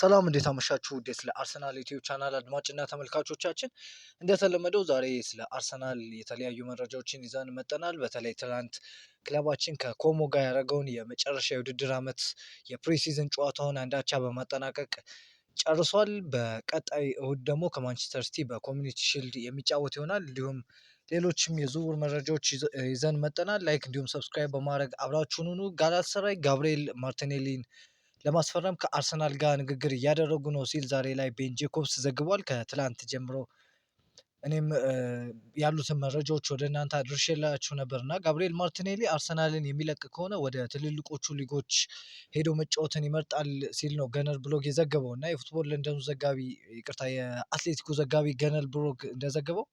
ሰላም እንዴት አመሻችሁ? ውድ ስለ አርሰናል ዩቲዩብ ቻናል አድማጭና ተመልካቾቻችን፣ እንደተለመደው ዛሬ ስለ አርሰናል የተለያዩ መረጃዎችን ይዘን መጠናል። በተለይ ትናንት ክለባችን ከኮሞ ጋር ያደረገውን የመጨረሻ የውድድር ዓመት የፕሪሲዝን ጨዋታውን አንዳቻ በማጠናቀቅ ጨርሷል። በቀጣይ እሁድ ደግሞ ከማንቸስተር ሲቲ በኮሚኒቲ ሺልድ የሚጫወት ይሆናል። እንዲሁም ሌሎችም የዝውውር መረጃዎች ይዘን መጠናል። ላይክ እንዲሁም ሰብስክራይብ በማድረግ አብራችሁን ሁኑ። ጋላታሳራይ ጋብርኤል ማርቲኔሊን ለማስፈረም ከአርሰናል ጋር ንግግር እያደረጉ ነው ሲል ዛሬ ላይ ቤን ጄኮብስ ዘግቧል። ከትላንት ጀምሮ እኔም ያሉትን መረጃዎች ወደ እናንተ አድርሼላችሁ ነበር እና ጋብርኤል ማርቲኔሊ አርሰናልን የሚለቅ ከሆነ ወደ ትልልቆቹ ሊጎች ሄዶ መጫወትን ይመርጣል ሲል ነው ገነር ብሎግ የዘገበው እና የፉትቦል ለንደኑ ዘጋቢ ይቅርታ፣ የአትሌቲኩ ዘጋቢ ገነር ብሎግ እንደዘገበው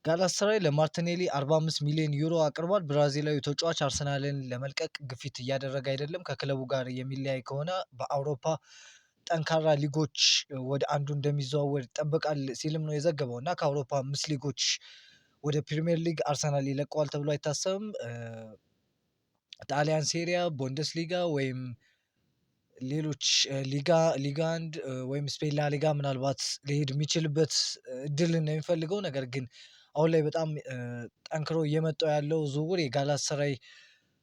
ጋላታሳራይ ለማርቲኔሊ 45 ሚሊዮን ዩሮ አቅርቧል። ብራዚላዊ ተጫዋች አርሰናልን ለመልቀቅ ግፊት እያደረገ አይደለም። ከክለቡ ጋር የሚለያይ ከሆነ በአውሮፓ ጠንካራ ሊጎች ወደ አንዱ እንደሚዘዋወር ይጠበቃል ሲልም ነው የዘገበው እና ከአውሮፓ 5 ሊጎች ወደ ፕሪሚየር ሊግ አርሰናል ይለቀዋል ተብሎ አይታሰብም። ጣሊያን ሴሪያ፣ ቡንደስሊጋ ወይም ሌሎች ሊጋ አንድ ወይም ስፔን ላሊጋ ምናልባት ሊሄድ የሚችልበት እድል ነው የሚፈልገው። ነገር ግን አሁን ላይ በጣም ጠንክሮ እየመጣው ያለው ዝውውር የጋላታሳራይ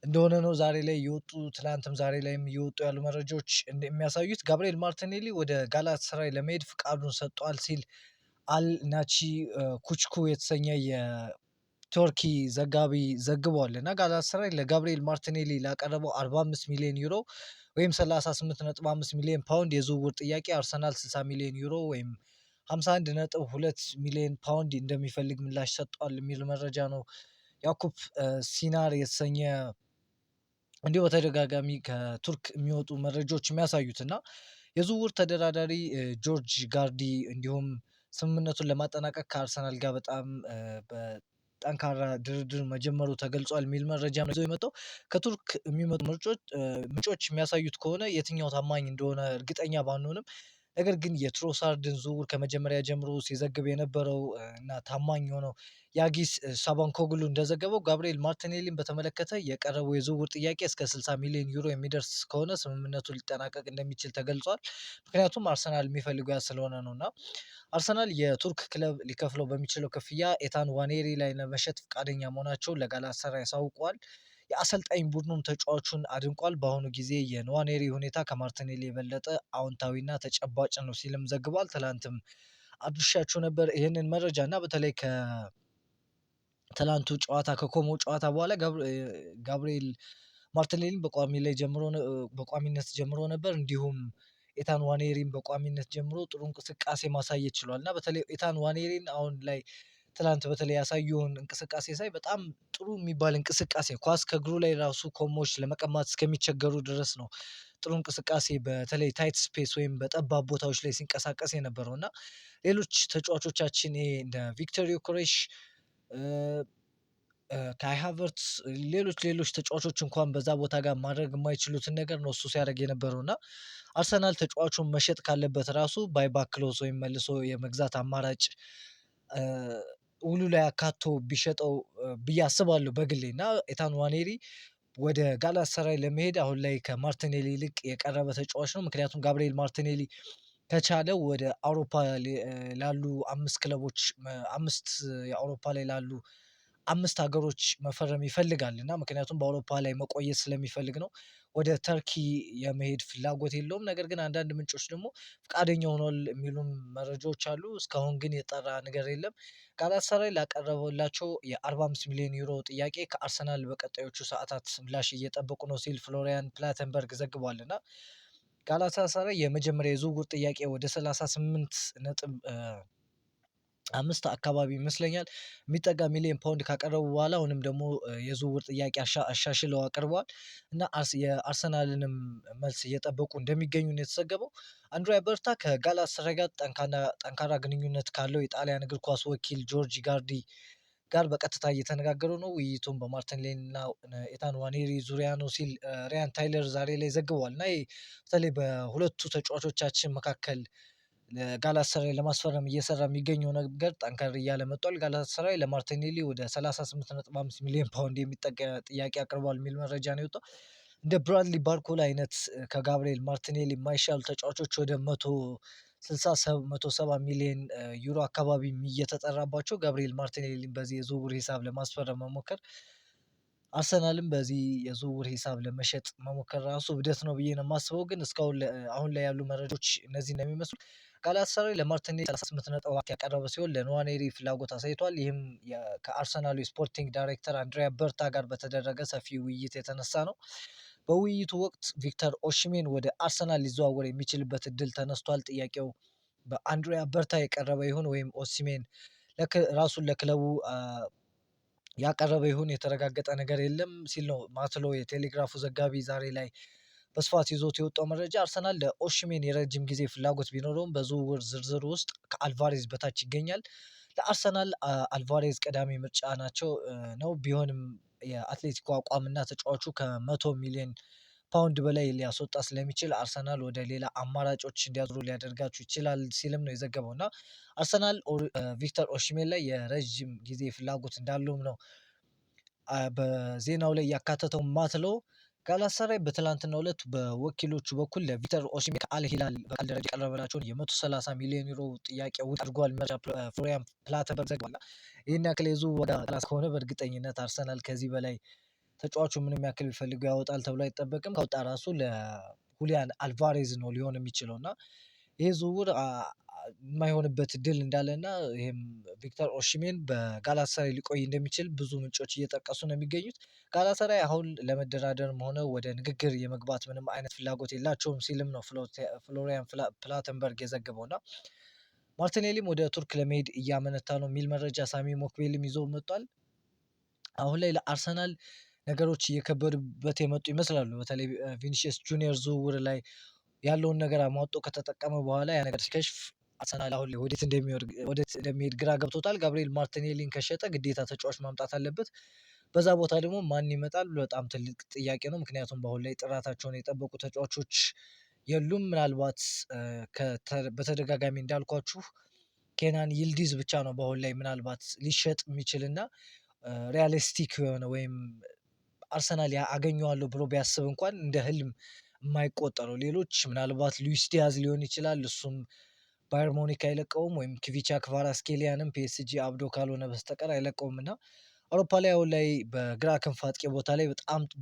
እንደሆነ ነው ዛሬ ላይ የወጡ ትላንትም ዛሬ ላይም እየወጡ ያሉ መረጃዎች እንደሚያሳዩት ጋብርኤል ማርቲኔሊ ወደ ጋላታሳራይ ለመሄድ ፍቃዱን ሰጥቷል ሲል አልናቺ ኩችኩ የተሰኘ የቱርኪ ዘጋቢ ዘግቧል እና ጋላታሳራይ ለጋብርኤል ማርቲኔሊ ላቀረበው 45 ሚሊዮን ዩሮ ወይም 38.5 ሚሊዮን ፓውንድ የዝውውር ጥያቄ አርሰናል 60 ሚሊዮን ዩሮ ወይም 51.2 ሚሊዮን ፓውንድ እንደሚፈልግ ምላሽ ሰጥቷል የሚል መረጃ ነው ያኩብ ሲናር የተሰኘ እንዲሁ በተደጋጋሚ ከቱርክ የሚወጡ መረጃዎች የሚያሳዩት እና የዝውውር ተደራዳሪ ጆርጅ ጋርዲ እንዲሁም ስምምነቱን ለማጠናቀቅ ከአርሰናል ጋር በጣም በጠንካራ ድርድር መጀመሩ ተገልጿል የሚል መረጃ ይዞ የመጣው ከቱርክ የሚመጡ ምንጮች የሚያሳዩት ከሆነ የትኛው ታማኝ እንደሆነ እርግጠኛ ባንሆንም ነገር ግን የትሮሳርድን ዝውውር ከመጀመሪያ ጀምሮ ሲዘግብ የነበረው እና ታማኝ የሆነው ያጊስ ሳባንኮግሉ እንደዘገበው ጋብርኤል ማርቲኔሊን በተመለከተ የቀረበው የዝውውር ጥያቄ እስከ 60 ሚሊዮን ዩሮ የሚደርስ ከሆነ ስምምነቱ ሊጠናቀቅ እንደሚችል ተገልጿል። ምክንያቱም አርሰናል የሚፈልገው ያ ስለሆነ ነው እና አርሰናል የቱርክ ክለብ ሊከፍለው በሚችለው ክፍያ ኤታን ዋኔሪ ላይ ለመሸጥ ፈቃደኛ መሆናቸውን ለጋላታሳራይ ያሳውቀዋል። የአሰልጣኝ ቡድኑም ተጫዋቹን አድንቋል። በአሁኑ ጊዜ የንዋኔሪ ሁኔታ ከማርቲኔሊ የበለጠ አዎንታዊና ተጨባጭ ነው ሲልም ዘግቧል። ትላንትም አድርሻችሁ ነበር ይህንን መረጃ እና በተለይ ከትላንቱ ጨዋታ ከኮሞ ጨዋታ በኋላ ጋብርኤል ማርቲኔሊን በቋሚነት ጀምሮ ነበር። እንዲሁም ኤታን ዋኔሪን በቋሚነት ጀምሮ ጥሩ እንቅስቃሴ ማሳየት ችሏል እና በተለይ ኤታን ዋኔሪን አሁን ላይ ትላንት በተለይ ያሳየውን እንቅስቃሴ ሳይ በጣም ጥሩ የሚባል እንቅስቃሴ ኳስ ከእግሩ ላይ ራሱ ኮሞች ለመቀማት እስከሚቸገሩ ድረስ ነው ጥሩ እንቅስቃሴ በተለይ ታይት ስፔስ ወይም በጠባብ ቦታዎች ላይ ሲንቀሳቀስ የነበረው እና ሌሎች ተጫዋቾቻችን ይሄ እንደ ቪክተር ዮከሬሽ፣ ካይ ሃቨርትስ ሌሎች ተጫዋቾች እንኳን በዛ ቦታ ጋር ማድረግ የማይችሉትን ነገር ነው እሱ ሲያደርግ የነበረው እና አርሰናል ተጫዋቹን መሸጥ ካለበት ራሱ ባይባክ ክሎዝ ወይም መልሶ የመግዛት አማራጭ ውሉ ላይ አካቶ ቢሸጠው ብዬ አስባለሁ በግሌ እና ኤታን ዋኔሪ ወደ ጋላታሳራይ ለመሄድ አሁን ላይ ከማርቲኔሊ ይልቅ የቀረበ ተጫዋች ነው። ምክንያቱም ጋብርኤል ማርቲኔሊ ከቻለ ወደ አውሮፓ ላሉ 5 የአውሮፓ ላይ ላሉ 5 ሀገሮች መፈረም ይፈልጋል እና ምክንያቱም በአውሮፓ ላይ መቆየት ስለሚፈልግ ነው። ወደ ተርኪ የመሄድ ፍላጎት የለውም። ነገር ግን አንዳንድ ምንጮች ደግሞ ፈቃደኛ ሆኗል የሚሉም መረጃዎች አሉ። እስካሁን ግን የጠራ ነገር የለም። ጋላታሳራይ ላቀረበላቸው የ45 ሚሊዮን ዩሮ ጥያቄ ከአርሰናል በቀጣዮቹ ሰዓታት ምላሽ እየጠበቁ ነው ሲል ፍሎሪያን ፕላተንበርግ ዘግቧል እና ጋላታሳራይ የመጀመሪያ የዝውውር ጥያቄ ወደ 38.5 አካባቢ ይመስለኛል የሚጠጋ ሚሊዮን ፓውንድ ካቀረቡ በኋላ አሁንም ደግሞ የዝውውር ጥያቄ አሻሽለው አቅርበዋል እና የአርሰናልንም መልስ እየጠበቁ እንደሚገኙ ነው የተዘገበው። አንድሪያ በርታ ከጋላታሳራይ ጋር ጠንካራ ግንኙነት ካለው የጣሊያን እግር ኳስ ወኪል ጆርጅ ጋርዲ ጋር በቀጥታ እየተነጋገሩ ነው። ውይይቱን በማርቲኔሊና ኤታን ዋኔሪ ዙሪያ ነው ሲል ሪያን ታይለር ዛሬ ላይ ዘግቧል እና በተለይ በሁለቱ ተጫዋቾቻችን መካከል ጋላታሳራይ ለማስፈረም እየሰራ የሚገኘው ነገር ጠንከር እያለ መጥቷል። ጋላታሳራይ ለማርቲኔሊ ወደ 38.5 ሚሊዮን ፓውንድ የሚጠጋ ጥያቄ አቅርቧል የሚል መረጃ ነው የወጣው። እንደ ብራድሊ ባርኮላ አይነት ከጋብሪኤል ማርቲኔሊ የማይሻሉ ተጫዋቾች ወደ 170 ሚሊዮን ዩሮ አካባቢ እየተጠራባቸው ጋብሪኤል ማርቲኔሊን በዚህ የዝውውር ሂሳብ ለማስፈረም መሞከር አርሰናልም በዚህ የዝውውር ሂሳብ ለመሸጥ መሞከር ራሱ እብደት ነው ብዬ ነው የማስበው። ግን እስካሁን አሁን ላይ ያሉ መረጃዎች እነዚህ እንደሚመስሉ ጋላታሳራይ ለማርቲኔሊ 38.4 ያቀረበ ሲሆን ለንዋኔሪ ፍላጎት አሳይቷል። ይህም ከአርሰናሉ የስፖርቲንግ ዳይሬክተር አንድሪያ በርታ ጋር በተደረገ ሰፊ ውይይት የተነሳ ነው። በውይይቱ ወቅት ቪክተር ኦሽሜን ወደ አርሰናል ሊዘዋወር የሚችልበት እድል ተነስቷል። ጥያቄው በአንድሪያ በርታ የቀረበ ይሁን ወይም ኦሲሜን ራሱን ለክለቡ ያቀረበ ይሁን የተረጋገጠ ነገር የለም ሲል ነው ማትሎ የቴሌግራፉ ዘጋቢ ዛሬ ላይ በስፋት ይዞት የወጣው መረጃ። አርሰናል ለኦሽሜን የረጅም ጊዜ ፍላጎት ቢኖረውም በዝውውር ዝርዝር ውስጥ ከአልቫሬዝ በታች ይገኛል። ለአርሰናል አልቫሬዝ ቀዳሚ ምርጫ ናቸው ነው ቢሆንም የአትሌቲኮ አቋምና ተጫዋቹ ከ100 ሚሊዮን ፓውንድ በላይ ሊያስወጣ ስለሚችል አርሰናል ወደ ሌላ አማራጮች እንዲያዞሩ ሊያደርጋቸው ይችላል ሲልም ነው የዘገበው። እና አርሰናል ቪክተር ኦሽሜን ላይ የረጅም ጊዜ ፍላጎት እንዳለውም ነው በዜናው ላይ ያካተተው ማትለው። ጋላታሳራይ በትላንትናው ዕለት በወኪሎቹ በኩል ለቪክተር ኦሽሜን ከአል ሂላል በቃል ደረጃ የቀረበላቸውን የ130 ሚሊዮን ዩሮ ጥያቄ ውድቅ አድርጓል። መረጃ ፍሎሪያን ፕላተንበርግ ዘግቧል። ይህን ያክል የዝውውር ዋጋ ከሆነ በእርግጠኝነት አርሰናል ከዚህ በላይ ተጫዋቹ ምንም ያክል ቢፈልገው ያወጣል ተብሎ አይጠበቅም። ካወጣ ራሱ ለሁሊያን አልቫሬዝ ነው ሊሆን የሚችለው እና ይህ ዝውውር የማይሆንበት እድል እንዳለና ይህም ቪክተር ኦሽሜን በጋላታሳራይ ሊቆይ እንደሚችል ብዙ ምንጮች እየጠቀሱ ነው የሚገኙት። ጋላታሳራይ አሁን ለመደራደርም ሆነ ወደ ንግግር የመግባት ምንም አይነት ፍላጎት የላቸውም ሲልም ነው ፍሎሪያን ፕላተንበርግ የዘገበው። እና ማርቲኔሊም ወደ ቱርክ ለመሄድ እያመነታ ነው የሚል መረጃ ሳሚ ሞክቤልም ይዞ መጥቷል። አሁን ላይ ለአርሰናል ነገሮች እየከበዱበት የመጡ ይመስላሉ። በተለይ ቪኒሲየስ ጁኒየር ዝውውር ላይ ያለውን ነገር አሟጦ ከተጠቀመ በኋላ ያ ነገር ሲከሽፍ አርሰናል አሁን ላይ ወዴት እንደሚሄድ ግራ ገብቶታል። ጋብሪኤል ማርቲኔሊን ከሸጠ ግዴታ ተጫዋች ማምጣት አለበት። በዛ ቦታ ደግሞ ማን ይመጣል በጣም ትልቅ ጥያቄ ነው። ምክንያቱም በአሁን ላይ ጥራታቸውን የጠበቁ ተጫዋቾች የሉም። ምናልባት በተደጋጋሚ እንዳልኳችሁ ኬናን ይልዲዝ ብቻ ነው በአሁን ላይ ምናልባት ሊሸጥ የሚችልና ሪያሊስቲክ የሆነ ወይም አርሰናል አገኘዋለሁ ብሎ ቢያስብ እንኳን እንደ ህልም የማይቆጠረው ሌሎች ምናልባት ሉዊስ ዲያዝ ሊሆን ይችላል። እሱም ባየር ሙኒክ አይለቀውም ወይም ኪቪቻ ክቫራትስኬሊያንም ፒኤስጂ አብዶ ካልሆነ በስተቀር አይለቀውም እና አውሮፓ ላይ አሁን ላይ በግራ ክንፍ አጥቂ ቦታ ላይ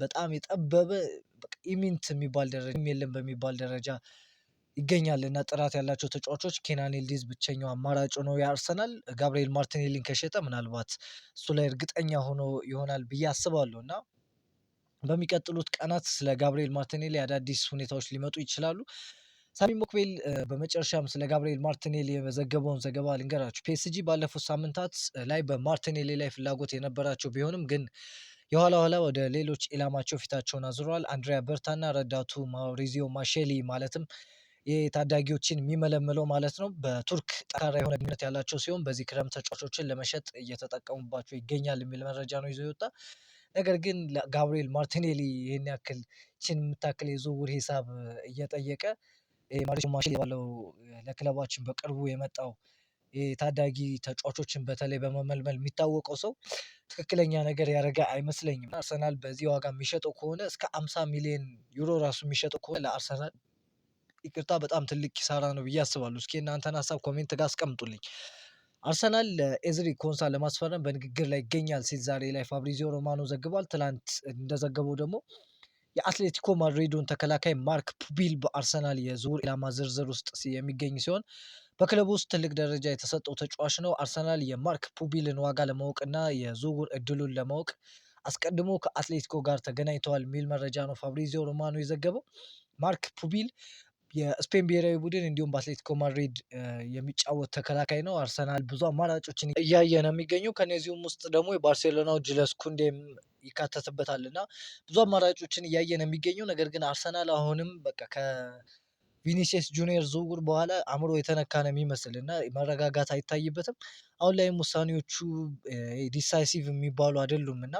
በጣም የጠበበ ኢሚንት የሚባል ደረጃ የለም በሚባል ደረጃ ይገኛል እና ጥራት ያላቸው ተጫዋቾች ኬናን ይልዲዝ ብቸኛው አማራጭ ነው የአርሰናል። ጋብሪኤል ማርቲኔሊን ከሸጠ ምናልባት እሱ ላይ እርግጠኛ ሆኖ ይሆናል ብዬ አስባለሁ እና በሚቀጥሉት ቀናት ስለ ጋብሪኤል ማርቲኔሊ አዳዲስ ሁኔታዎች ሊመጡ ይችላሉ። ሳሚ ሞክቤል በመጨረሻም ስለ ጋብሪኤል ማርቲኔሊ የዘገበውን ዘገባ ልንገራችሁ። ፒኤስጂ ባለፉት ሳምንታት ላይ በማርቲኔሊ ላይ ፍላጎት የነበራቸው ቢሆንም ግን የኋላ ኋላ ወደ ሌሎች ኢላማቸው ፊታቸውን አዙረዋል። አንድሪያ በርታና ረዳቱ ማውሪዚዮ ማሼሊ ማለትም የታዳጊዎችን የሚመለምለው ማለት ነው በቱርክ ጠንካራ የሆነ ግንኙነት ያላቸው ሲሆን በዚህ ክረምት ተጫዋቾችን ለመሸጥ እየተጠቀሙባቸው ይገኛል የሚል መረጃ ነው ይዞ የወጣ። ነገር ግን ጋብሪኤል ማርቲኔሊ ይህን ያክል ችን የምታክል የዝውውር ሂሳብ እየጠየቀ ማሪዮ ማሼሊ ባለው ለክለባችን በቅርቡ የመጣው ታዳጊ ተጫዋቾችን በተለይ በመመልመል የሚታወቀው ሰው ትክክለኛ ነገር ያደረገ አይመስለኝም። አርሰናል በዚህ ዋጋ የሚሸጠው ከሆነ እስከ 50 ሚሊዮን ዩሮ ራሱ የሚሸጠው ከሆነ ለአርሰናል ይቅርታ በጣም ትልቅ ኪሳራ ነው ብዬ አስባለሁ። እስኪ እናንተን ሀሳብ ኮሜንት ጋር አስቀምጡልኝ። አርሰናል ለኤዝሪ ኮንሳ ለማስፈረም በንግግር ላይ ይገኛል ሲል ዛሬ ላይ ፋብሪዚዮ ሮማኖ ዘግቧል። ትላንት እንደዘገበው ደግሞ የአትሌቲኮ ማድሪዱን ተከላካይ ማርክ ፑቢል በአርሰናል የዝውውር ኢላማ ዝርዝር ውስጥ የሚገኝ ሲሆን በክለቡ ውስጥ ትልቅ ደረጃ የተሰጠው ተጫዋች ነው። አርሰናል የማርክ ፑቢልን ዋጋ ለማወቅ እና የዝውውር እድሉን ለማወቅ አስቀድሞ ከአትሌቲኮ ጋር ተገናኝተዋል የሚል መረጃ ነው ፋብሪዚዮ ሮማኖ የዘገበው። ማርክ ፑቢል የስፔን ብሔራዊ ቡድን እንዲሁም በአትሌቲኮ ማድሪድ የሚጫወት ተከላካይ ነው። አርሰናል ብዙ አማራጮችን እያየ ነው የሚገኘው። ከነዚሁም ውስጥ ደግሞ የባርሴሎናው ጁለስ ኩንዴም ይካተትበታል እና ብዙ አማራጮችን እያየ ነው የሚገኘው። ነገር ግን አርሰናል አሁንም በቃ ከቪኒሲየስ ጁኒየር ዝውውር በኋላ አእምሮ የተነካ ነው የሚመስል እና መረጋጋት አይታይበትም። አሁን ላይም ውሳኔዎቹ ዲሳይሲቭ የሚባሉ አይደሉም እና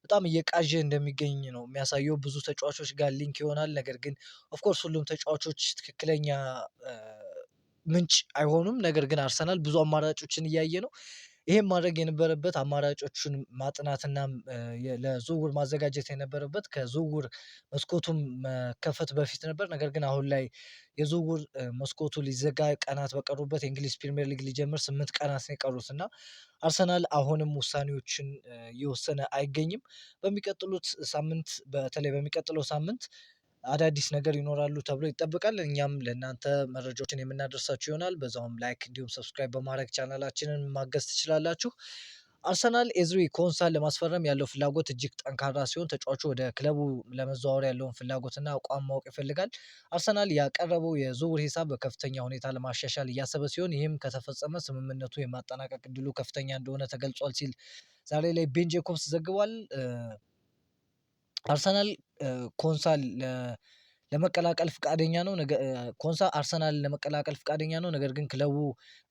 በጣም እየቃዠ እንደሚገኝ ነው የሚያሳየው። ብዙ ተጫዋቾች ጋር ሊንክ ይሆናል። ነገር ግን ኦፍኮርስ ሁሉም ተጫዋቾች ትክክለኛ ምንጭ አይሆኑም። ነገር ግን አርሰናል ብዙ አማራጮችን እያየ ነው። ይሄን ማድረግ የነበረበት አማራጮቹን ማጥናትና ለዝውውር ማዘጋጀት የነበረበት ከዝውውር መስኮቱም መከፈት በፊት ነበር። ነገር ግን አሁን ላይ የዝውውር መስኮቱ ሊዘጋ ቀናት በቀሩበት የእንግሊዝ ፕሪሚየር ሊግ ሊጀምር 8 ቀናት ነው የቀሩት እና አርሰናል አሁንም ውሳኔዎችን እየወሰነ አይገኝም። በሚቀጥሉት ሳምንት በተለይ በሚቀጥለው ሳምንት አዳዲስ ነገር ይኖራሉ ተብሎ ይጠበቃል። እኛም ለእናንተ መረጃዎችን የምናደርሳችሁ ይሆናል። በዛውም ላይክ እንዲሁም ሰብስክራይብ በማድረግ ቻናላችንን ማገዝ ትችላላችሁ። አርሰናል ኤዝሪ ኮንሳን ለማስፈረም ያለው ፍላጎት እጅግ ጠንካራ ሲሆን ተጫዋቹ ወደ ክለቡ ለመዘዋወር ያለውን ፍላጎትና አቋም ማወቅ ይፈልጋል። አርሰናል ያቀረበው የዝውውር ሂሳብ በከፍተኛ ሁኔታ ለማሻሻል እያሰበ ሲሆን ይህም ከተፈጸመ ስምምነቱ የማጠናቀቅ እድሉ ከፍተኛ እንደሆነ ተገልጿል ሲል ዛሬ ላይ ቤን ጄኮብስ ዘግቧል። አርሰናል ኮንሳን ለመቀላቀል ፍቃደኛ ነው። ኮንሳ አርሰናል ለመቀላቀል ፍቃደኛ ነው፣ ነገር ግን ክለቡ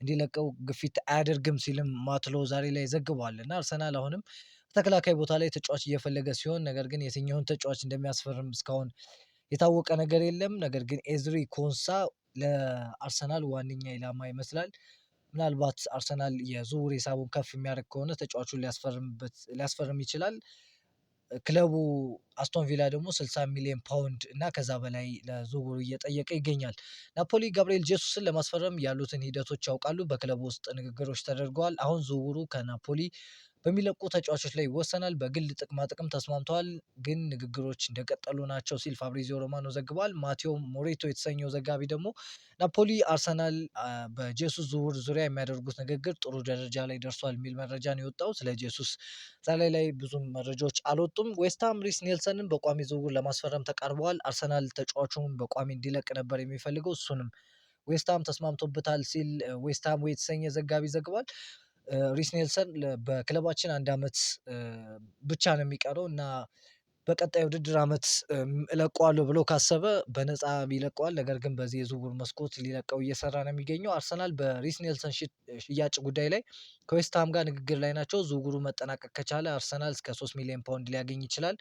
እንዲለቀው ግፊት አያደርግም ሲልም ማትሎ ዛሬ ላይ ዘግቧል። እና አርሰናል አሁንም ተከላካይ ቦታ ላይ ተጫዋች እየፈለገ ሲሆን ነገር ግን የትኛውን ተጫዋች እንደሚያስፈርም እስካሁን የታወቀ ነገር የለም። ነገር ግን ኤዝሪ ኮንሳ ለአርሰናል ዋነኛ ኢላማ ይመስላል። ምናልባት አርሰናል የዝውውር ሂሳቡን ከፍ የሚያደርግ ከሆነ ተጫዋቹን ሊያስፈርም ይችላል። ክለቡ አስቶን ቪላ ደግሞ 60 ሚሊዮን ፓውንድ እና ከዛ በላይ ለዝውውሩ እየጠየቀ ይገኛል። ናፖሊ ጋብርኤል ጄሱስን ለማስፈረም ያሉትን ሂደቶች ያውቃሉ። በክለቡ ውስጥ ንግግሮች ተደርገዋል። አሁን ዝውውሩ ከናፖሊ በሚለቁ ተጫዋቾች ላይ ይወሰናል። በግል ጥቅማ ጥቅም ተስማምተዋል፣ ግን ንግግሮች እንደቀጠሉ ናቸው ሲል ፋብሪዚዮ ሮማኖ ዘግቧል። ማቴዎ ሞሬቶ የተሰኘው ዘጋቢ ደግሞ ናፖሊ አርሰናል በጄሱስ ዝውውር ዙሪያ የሚያደርጉት ንግግር ጥሩ ደረጃ ላይ ደርሷል የሚል መረጃ ነው የወጣው። ስለ ጄሱስ ዛሬ ላይ ብዙም መረጃዎች አልወጡም። ዌስትሃም ሪስ ኔልሰንን በቋሚ ዝውውር ለማስፈረም ተቃርበዋል። አርሰናል ተጫዋቹን በቋሚ እንዲለቅ ነበር የሚፈልገው፣ እሱንም ዌስትሃም ተስማምቶበታል ሲል ዌስትሃም የተሰኘ ዘጋቢ ዘግቧል። ሪስ ኔልሰን በክለባችን 1 ዓመት ብቻ ነው የሚቀረው እና በቀጣይ ውድድር ዓመት እለቀዋለሁ ብሎ ካሰበ በነፃ ይለቀዋል። ነገር ግን በዚህ የዝውውር መስኮት ሊለቀው እየሰራ ነው የሚገኘው። አርሰናል በሪስ ኔልሰን ሽያጭ ጉዳይ ላይ ከዌስትሃም ጋር ንግግር ላይ ናቸው። ዝውውሩ መጠናቀቅ ከቻለ አርሰናል እስከ 3 ሚሊዮን ፓውንድ ሊያገኝ ይችላል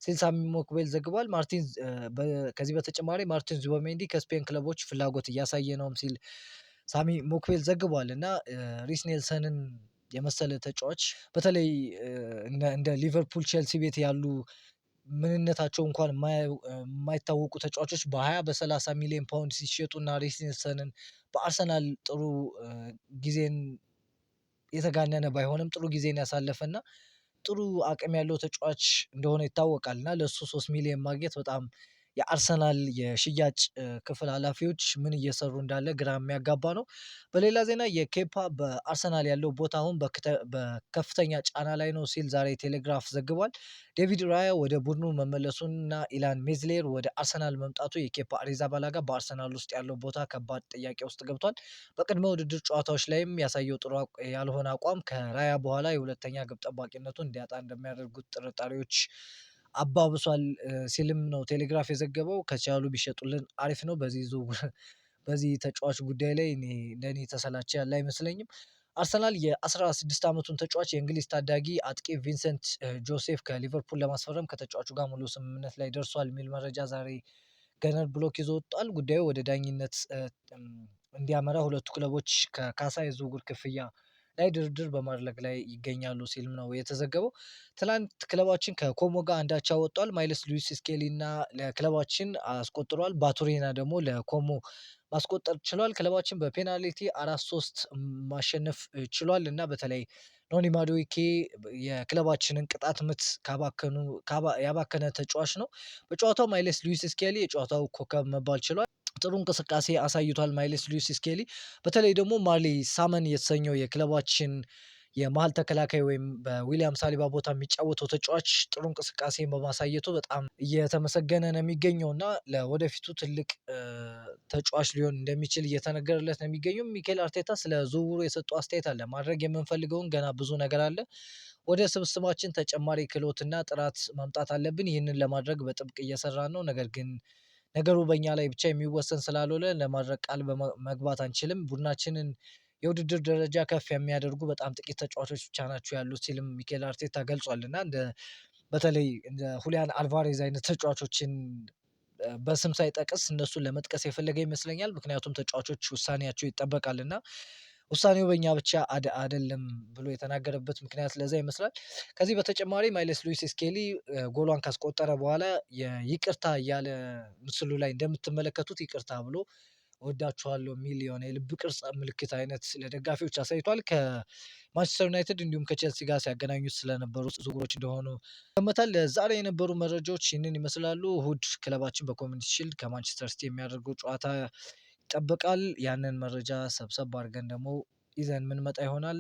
ሲል ሳሚ ሞክቤል ዘግቧል። ከዚህ በተጨማሪ ማርቲን ዙበሜንዲ ከስፔን ክለቦች ፍላጎት እያሳየ ነውም ሲል ሳሚ ሞክቤል ዘግቧል። እና ሪስ ኔልሰንን የመሰለ ተጫዋች በተለይ እንደ ሊቨርፑል፣ ቼልሲ ቤት ያሉ ምንነታቸው እንኳን የማይታወቁ ተጫዋቾች በ20 በ30 ሚሊዮን ፓውንድ ሲሸጡና ሪስ ኔልሰንን በአርሰናል ጥሩ ጊዜን የተጋነነ ባይሆንም ጥሩ ጊዜን ያሳለፈና ጥሩ አቅም ያለው ተጫዋች እንደሆነ ይታወቃል እና ለእሱ 3 ሚሊዮን ማግኘት በጣም የአርሰናል የሽያጭ ክፍል ኃላፊዎች ምን እየሰሩ እንዳለ ግራ የሚያጋባ ነው። በሌላ ዜና የኬፓ በአርሰናል ያለው ቦታ አሁን በከፍተኛ ጫና ላይ ነው ሲል ዛሬ ቴሌግራፍ ዘግቧል። ዴቪድ ራያ ወደ ቡድኑ መመለሱንና ኢላን ሜዝሌር ወደ አርሰናል መምጣቱ የኬፓ አሪዛባላጋ በአርሰናል ውስጥ ያለው ቦታ ከባድ ጥያቄ ውስጥ ገብቷል። በቅድመ ውድድር ጨዋታዎች ላይም ያሳየው ጥሩ ያልሆነ አቋም ከራያ በኋላ የሁለተኛ ግብ ጠባቂነቱን እንዲያጣ እንደሚያደርጉት ጥርጣሬዎች አባብሷል ሲልም ነው ቴሌግራፍ የዘገበው። ከቻሉ ቢሸጡልን አሪፍ ነው። በዚህ ተጫዋች ጉዳይ ላይ ለእኔ ተሰላቸ ያለ አይመስለኝም። አርሰናል የ16 ዓመቱን ተጫዋች የእንግሊዝ ታዳጊ አጥቂ ቪንሰንት ጆሴፍ ከሊቨርፑል ለማስፈረም ከተጫዋቹ ጋር ሙሉ ስምምነት ላይ ደርሷል የሚል መረጃ ዛሬ ገነር ብሎክ ይዞ ወጥቷል። ጉዳዩ ወደ ዳኝነት እንዲያመራ ሁለቱ ክለቦች ከካሳ የዝውውር ክፍያ ላይ ድርድር በማድረግ ላይ ይገኛሉ ሲልም ነው የተዘገበው። ትላንት ክለባችን ከኮሞ ጋር አንድ አቻ ወጥቷል። ማይልስ ሉዊስ ስኬሊ እና ለክለባችን አስቆጥሯል። ባቱሬና ደግሞ ለኮሞ ማስቆጠር ችሏል። ክለባችን በፔናልቲ 4-3 ማሸነፍ ችሏል እና በተለይ ኖኒ ማዱዌኬ የክለባችንን ቅጣት ምት ያባከነ ተጫዋች ነው። በጨዋታው ማይልስ ሉዊስ ስኬሊ የጨዋታው ኮከብ መባል ችሏል። ጥሩ እንቅስቃሴ አሳይቷል ማይልስ ሉዊስ ስኬሊ። በተለይ ደግሞ ማርሊ ሳመን የተሰኘው የክለባችን የመሀል ተከላካይ ወይም በዊሊያም ሳሊባ ቦታ የሚጫወተው ተጫዋች ጥሩ እንቅስቃሴ በማሳየቱ በጣም እየተመሰገነ ነው የሚገኘው እና ለወደፊቱ ትልቅ ተጫዋች ሊሆን እንደሚችል እየተነገረለት ነው የሚገኘው። ሚኬል አርቴታ ስለ ዝውውሩ የሰጠው አስተያየት አለ። ማድረግ የምንፈልገውን ገና ብዙ ነገር አለ። ወደ ስብስባችን ተጨማሪ ክህሎትና ጥራት ማምጣት አለብን። ይህንን ለማድረግ በጥብቅ እየሰራን ነው። ነገር ግን ነገሩ በእኛ ላይ ብቻ የሚወሰን ስላልሆነ ለማድረግ ቃል መግባት አንችልም። ቡድናችንን የውድድር ደረጃ ከፍ የሚያደርጉ በጣም ጥቂት ተጫዋቾች ብቻ ናቸው ያሉት ሲልም ሚኬል አርቴታ ገልጿል። እና በተለይ እንደ ሁሊያን አልቫሬዝ አይነት ተጫዋቾችን በስም ሳይጠቅስ እነሱን ለመጥቀስ የፈለገ ይመስለኛል። ምክንያቱም ተጫዋቾች ውሳኔያቸው ይጠበቃል እና ውሳኔው በእኛ ብቻ አይደለም ብሎ የተናገረበት ምክንያት ለዛ ይመስላል። ከዚህ በተጨማሪ ማይልስ ሉዊስ ስኬሊ ጎሏን ካስቆጠረ በኋላ ይቅርታ እያለ ምስሉ ላይ እንደምትመለከቱት ይቅርታ ብሎ እወዳችኋለሁ የሚል የሆነ የልብ ቅርጽ ምልክት አይነት ለደጋፊዎች አሳይቷል። ከማንቸስተር ዩናይትድ እንዲሁም ከቼልሲ ጋር ሲያገናኙት ስለነበሩት ዝውውሮች እንደሆኑ ይገመታል። ዛሬ የነበሩ መረጃዎች ይህንን ይመስላሉ። እሁድ ክለባችን በኮሚኒቲ ሺልድ ከማንቸስተር ሲቲ የሚያደርገው ጨዋታ ይጠበቃል። ያንን መረጃ ሰብሰብ አድርገን ደግሞ ይዘን የምንመጣ ይሆናል።